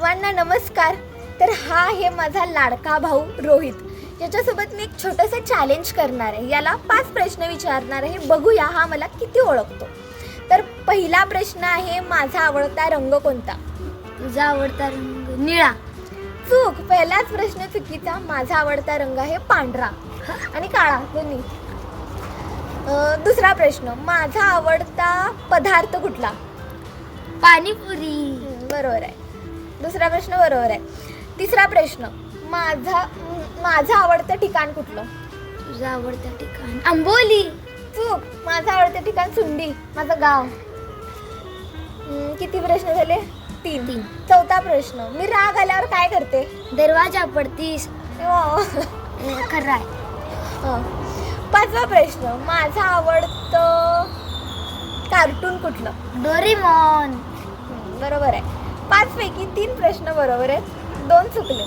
सर्वांना नमस्कार. तर हा आहे माझा लाडका भाऊ रोहित, ज्याच्यासोबत मी एक छोटंसं चॅलेंज करणार आहे. याला 5 प्रश्न विचारणार आहे. बघूया हा मला किती ओळखतो. तर पहिला प्रश्न आहे, माझा आवडता रंग कोणता? तुझा आवडता रंग निळा. चूक. पहिलाच प्रश्न चुकीचा. माझा आवडता रंग आहे पांढरा आणि काळा दोन्ही. दुसरा प्रश्न, माझा आवडता पदार्थ कुठला? पाणीपुरी. बरोबर आहे. दुसरा प्रश्न बरोबर आहे. तिसरा प्रश्न, माझं आवडतं ठिकाण कुठलं? तुझं आवडतं ठिकाण आंबोली. चूक. माझं आवडतं ठिकाण सुंडी, माझं गाव. किती प्रश्न झाले? 3. चौथा प्रश्न, मी राग आल्यावर काय करते? दरवाजा पडतीस. खरं आहे. पाचवा प्रश्न, माझं आवडतं कार्टून कुठलं? डोरेमॉन. बरोबर आहे. 5 पैकी 3 प्रश्न बरोबर आहेत, 2 चुकले.